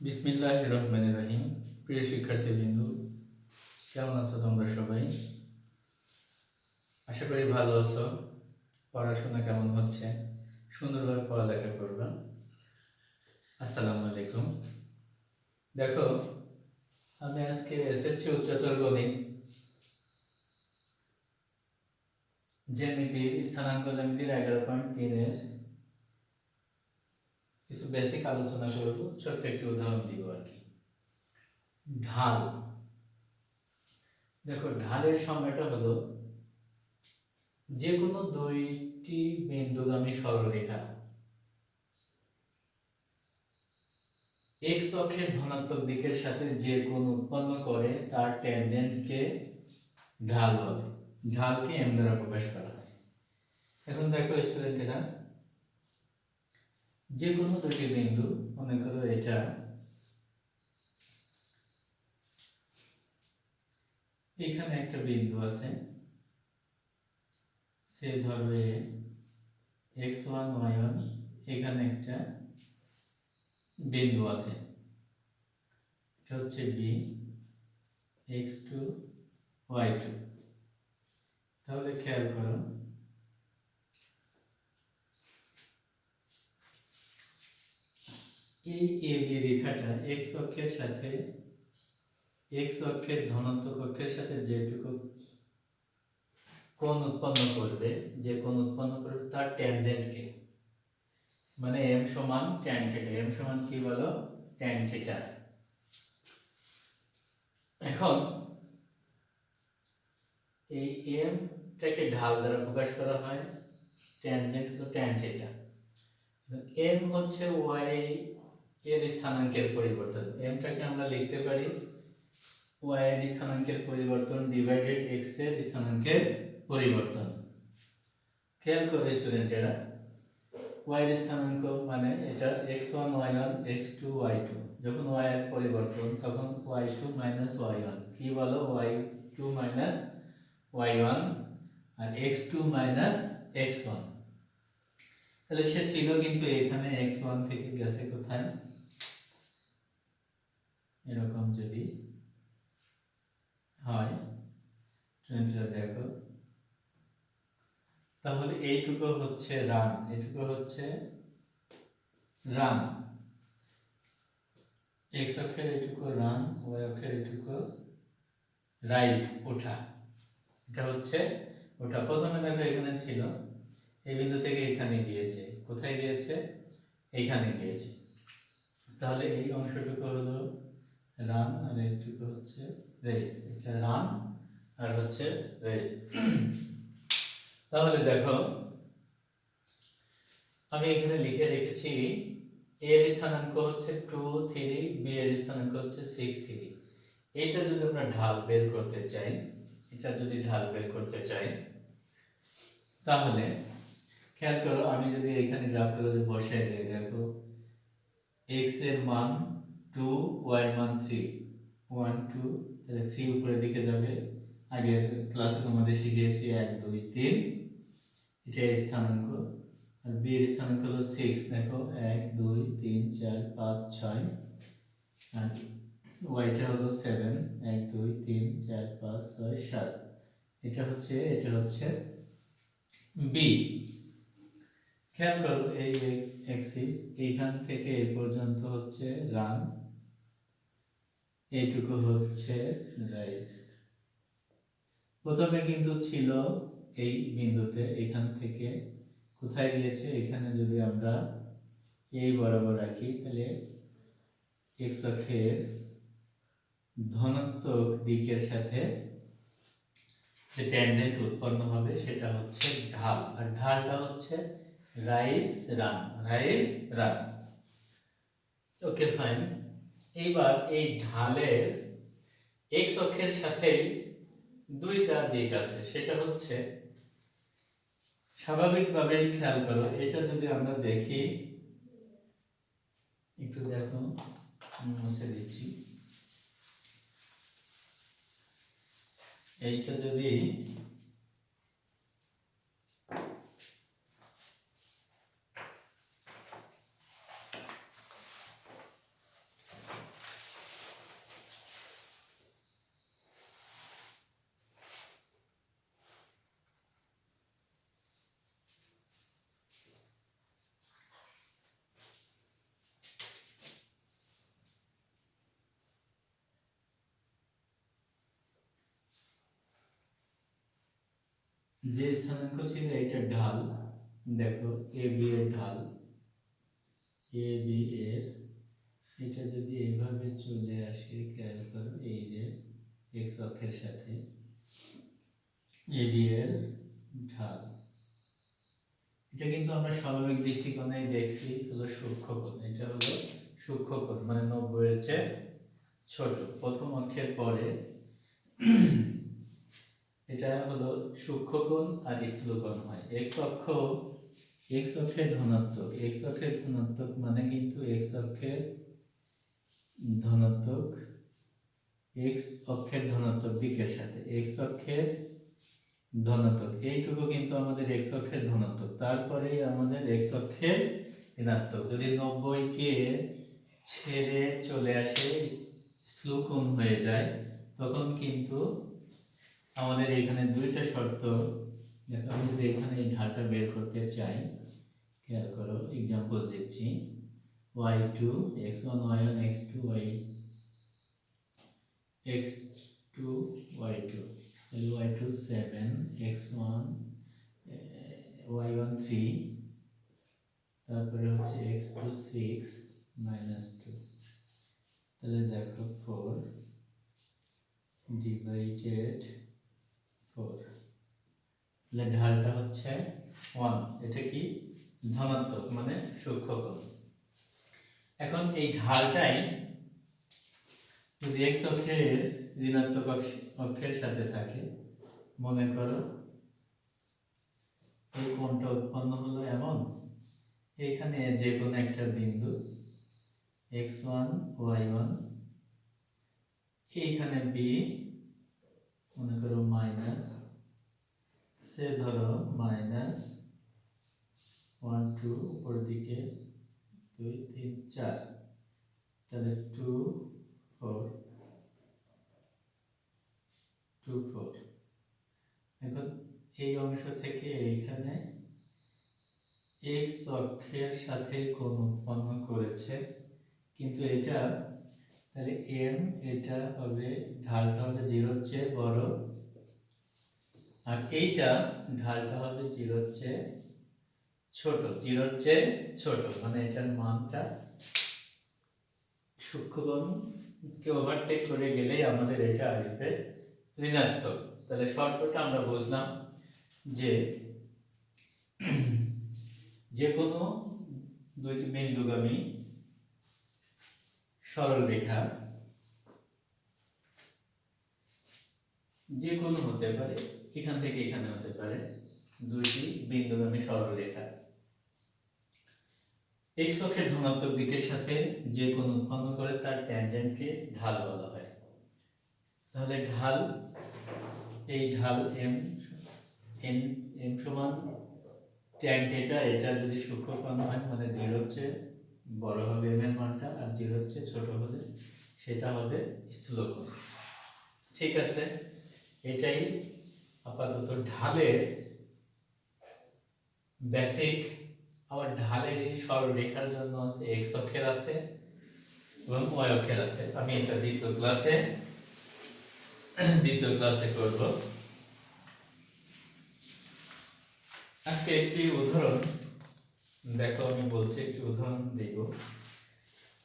বিসমিল্লাহির রহমানির রহিম। প্রিয় শিক্ষার্থীবৃন্দ, কেমন আছো তোমরা সবাই? আশা করি ভালো আছো। পড়াশোনা কেমন হচ্ছে? সুন্দরভাবে পড়ালেখা করবা। আসসালামু আলাইকুম। দেখো, আমি আজকে এসেছি উচ্চতর গণিত জ্যামিতির স্থানাঙ্ক জ্যামিতির 11.3-এর কিছু বেসিক আলোচনা করব। ছোট্ট একটি উদাহরণ দিব আর কি। ঢাল। দেখো, ঢালের সংজ্ঞাটা হলো যে কোনো দুইটি বিন্দুগামী সরলরেখা এক্স অক্ষের ধনাত্মক দিকের সাথে যে কোণ উৎপন্ন করে তার ট্যানজেন্টকে ঢাল বলে। ঢালকে এম দ্বারা প্রকাশ করা হয়। এখন দেখো স্টুডেন্টেরা, যে কোনো দুটি বিন্দু, মনে করো এটা এখানে একটা বিন্দু আছে, সে ধরবে x1 y1, এখানে একটা বিন্দু আছে, এটা হচ্ছে b, x2 y2। তাহলে খেয়াল করো, এই AB রেখাটা x অক্ষের সাথে x অক্ষের ধনাত্মক অক্ষের সাথে যেটুকু কোণ উৎপন্ন করবে, যে কোণ উৎপন্ন করবে তার ট্যানজেন্টকে, মানে m সমান tan থিটা। m সমান কি বলো? tan theta. এখন এই m টাকে ঢাল দ্বারা প্রকাশ করা হয়, ট্যানজেন্ট হলো tan থিটা। m হচ্ছে y এর স্থানাঙ্কের পরিবর্তন। m টাকে আমরা লিখতে পারি y এর স্থানাঙ্কের পরিবর্তন ডিভাইডেড x এর স্থানাঙ্কের পরিবর্তন। খেয়াল করো স্টুডেন্টেরা, y এর স্থানাঙ্ক মানে এটা x1 y1 x2 y2। যখন y এর পরিবর্তন তখন y2 y1, কি বলো? y2 y1 আর x2 x1। তাহলে সে ছিল কিন্তু এখানে x1 থেকে গেছে কোথায়? এরকম যদি হয় স্টুডেন্টরা দেখো, তাহলে এইটুকু হচ্ছে রান, এইটুকু হচ্ছে রান। x অক্ষের এইটুকু রান, y অক্ষের এইটুকু রাইজ, ওঠা। এটা হচ্ছে ওঠা। প্রথমে দেখো এখানে ছিল, এই বিন্দু থেকে এখানে গিয়েছে। কোথায় গিয়েছে? এইখানে গিয়েছে। তাহলে এই অংশটুকু হলো রান আর এইটুকু হচ্ছে রেস। এটা রান আর হচ্ছে রেস। তাহলে দেখো, আমি এখানে লিখে রেখেছি a এর স্থানাঙ্ক হচ্ছে 2 3, b এর স্থানাঙ্ক হচ্ছে 6 3। এটা যদি আমরা ঢাল বের করতে চাই, এটা যদি ঢাল বের করতে চাই, তাহলে খেয়াল করো, আমি যদি এখানে গ্রাফগুলো যদি বসাই দেই, দেখো x এর মান 2, y এর মান 3, 1 2, তাহলে 3 উপরের দিকে যাবে। আগের ক্লাসে তোমাদের শিখিয়েছি 1 2 3, এটা স্থানাঙ্ক। আর b এর স্থানাঙ্ক হলো 6, দেখো 1 2 3 4 5 6, আর y টা হলো 7, 1 2 3 4 5 6 7। এটা হচ্ছে b। খেয়াল করো, এই এক্সিস এইখান থেকে এই পর্যন্ত হচ্ছে রান, এইটুকু হচ্ছে রাইজ। প্রথমে কিন্তু ছিল এই বিন্দুতে, এখান থেকে কোথায় গিয়েছে? এখানে যদি আমরা এই বরাবর রাখি, তাহলে এক্স অক্ষের ধনাত্মক দিকের সাথে যে ট্যানজেন্ট উৎপন্ন হবে সেটা হচ্ছে ঢাল, আর ঢালটা হচ্ছে rise run, rise run. Okay fine. এইবার এই ঢালের এক্স অক্ষের সাথে দুইটা দিক আছে, সেটা হচ্ছে স্বাভাবিকভাবে, খেয়াল করো, এটা যদি আমরা দেখি, একটু দেখো, মুছে দিচ্ছি। এইটা যদি যে স্থানাঙ্ক ছিল এটা ঢাল, দেখো এ বি এর ঢাল, এ বি এর, এটা যদি এইভাবে চলে আসে, খেয়াল করো এই যে এক্স অক্ষের সাথে এ বি এর ঢাল, এটা কিন্তু আমরা স্বাভাবিক দৃষ্টিকোণে দেখছি হলো সূক্ষ্মকোণ, এটা হলো সূক্ষ্মকোণ মানে 90 এর চেয়ে ছোট, প্রথম অক্ষের পরে এটা হলো সূক্ষ্মকোণ আর স্থূলকোণ হয়। এক্স অক্ষের ধনাত্মক, এক্স অক্ষের ধনাত্মক মানে কিন্তু এক্স অক্ষের ধনাত্মক, এক্স অক্ষের ধনাত্মক দিকের সাথে এক্স অক্ষের ধনাত্মক, এইটুকু কিন্তু আমাদের এক্স অক্ষের ধনাত্মক, তারপরে আমাদের এক্স অক্ষের ঋণাত্মক। যদি 90 কে ছেড়ে চলে আসে স্থূলকোণ হয়ে যায়, তখন কিন্তু আমাদের এখানে দুইটা শর্ত, দেখো আমি যদি এখানে এই ঢালটা বের করতে চাই, খেয়াল করো এক্সাম্পল দিচ্ছি, y2 x1 y1 x2 x2 y2, তাহলে y2 7 x1 y1 3, তারপরে হচ্ছে x2 6 -2, তাহলে দেখো 4 ডিভাইডেড 4, তাহলে ঢালটা হচ্ছে 1, এটা কি ধনাত্মক মানে সূক্ষ্মকোণ। এখন এই ঢালটাই যদি x অক্ষের ঋণাত্মক অক্ষের সাথে থাকে, মনে করো এই কোণটা উৎপন্ন হলো এমন, এখানে যে কোনো একটা বিন্দু x1 y1, এইখানে b মনে করো মাইনাস, সে ধরো মাইনাস 1 2 উপরের দিকে 2 3 4, তাহলে 2 4 2 4। এখন এই অংশ থেকে এইখানে x অক্ষের সাথে কোণ উৎপন্ন করেছে, কিন্তু এটা তাহলে m, এটা হবে ঢালটা হবে 0 এর চেয়ে বড়, আর এইটা ঢালটা হবে 0 এর চেয়ে ছোট, 0 এর চেয়ে ছোট, মানে এটার মানটা সূক্ষ্মকোণকে ওভারটেক করে গেলেই আমাদের এটা আসবে ঋণাত্মক। তাহলে শর্তটা আমরা বুঝলাম যে যে কোনো দুইটি বিন্দুগামী সরল রেখা যে কোনো হতে পারে, এখান থেকে এখানে হতে পারে, দুইটি বিন্দুগামী সরল রেখা এক্স অক্ষের ধনাত্মক দিকের সাথে যে কোণ উৎপন্ন করে তার ট্যানজেন্টকে ঢাল বলা হয়। তাহলে ঢাল, এই ঢাল m সমান tan থিটা, এটা যদি সূক্ষ্মকোণ হয় মানে 0 এর চেয়ে বড় হবে m এর মানটা, আর 0 এর চেয়ে ছোট হলে সেটা হবে স্থূলকোণ। ঠিক আছে, এটাই আপাতত ঢালের বেসিক। আবার ঢালের এই সরলরেখার জন্য আছে x অক্ষের আছে এবং y অক্ষের আছে, আমি এটা দ্বিতীয় ক্লাসে করব। আজকে একটি উদাহরণ দেখো, আমি বলছি একটি উদাহরণ দেব।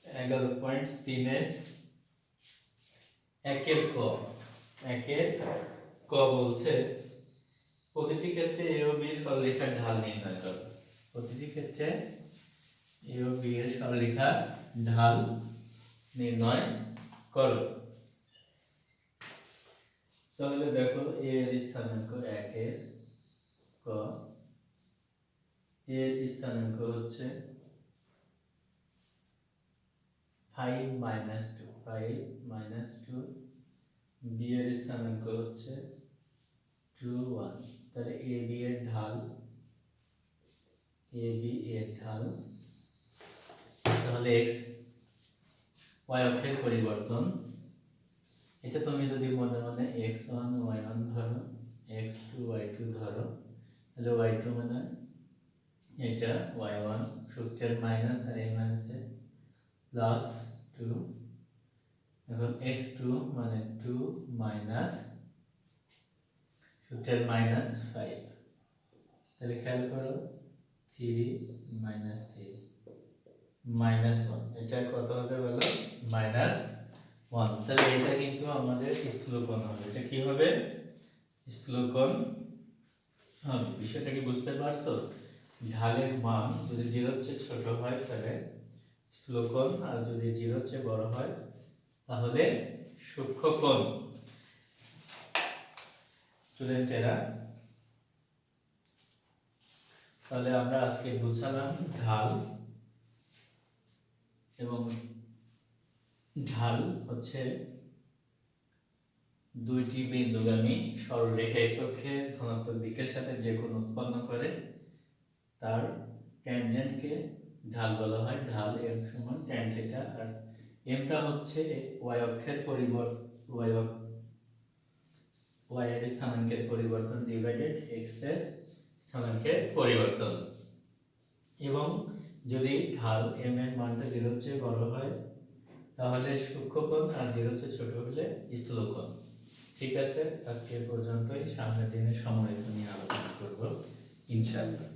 11.3 এর 1 এর ক বলছে প্রতিটি ক্ষেত্রে a ও b এর সরলরেখার ঢাল নির্ণয় করো। প্রতিটি ক্ষেত্রে a ও b এর সরলরেখার ঢাল নির্ণয় করো। তাহলে দেখো a এর স্থানাঙ্ক 1 এর ক, a এর স্থানাঙ্ক হচ্ছে 5 -2, b এর স্থানাঙ্ক হচ্ছে 2 1, তাহলে a b এর ঢাল, তাহলে x y অক্ষের পরিবর্তন, এটা তুমি যদি মনে মনে x1 y1 ধরো, x2 y2 ধরো, তাহলে y2 মানে এটা y1 সূত্রের মাইনাস আর এই মাইনাসে প্লাস 2, এখন x2 মানে 2 মাইনাস টোটাল -5। তাহলে খেয়াল করো 3 - 3 -1, এটা কত হবে বলো? -1। তাহলে এটা কিন্তু আমাদের স্থূলকোণ হবে। এটা কি হবে? স্থূলকোণ হবে। বিষয়টা কি বুঝতে পারছো? ঢালের মান যদি 0 এর চেয়ে ছোট হয় তাহলে স্থূলকোণ, আর যদি 0 এর চেয়ে বড় হয় তাহলে সূক্ষ্মকোণ। স্টুডেন্টেরা, তাহলে আমরা আজকে বুঝালাম ঢাল, এবং ঢাল হচ্ছে দুইটি বিন্দুগামী সরলরেখা এসকে ধনাত্মক দিকের সাথে যে কোণ উৎপন্ন করে তার ট্যানজেন্টকে ঢাল বলা হয়। ঢাল এর সমান ট্যান থিটা, আর এমটা হচ্ছে y অক্ষের পরিবর্তন, y এর স্থানাঙ্কের পরিবর্তন ডিভাইডেড x এর স্থানাঙ্কের পরিবর্তন। এবং যদি ঢাল m এর মানটা 0 এর চেয়ে বড় হয় তাহলে সূক্ষ্মকোণ, আর 0 এর চেয়ে ছোট হলে স্থূলকোণ। ঠিক আছে, আজকে পর্যন্তই। সামনের দিনে সমরেখা নিয়ে আলোচনা করব ইনশাআল্লাহ।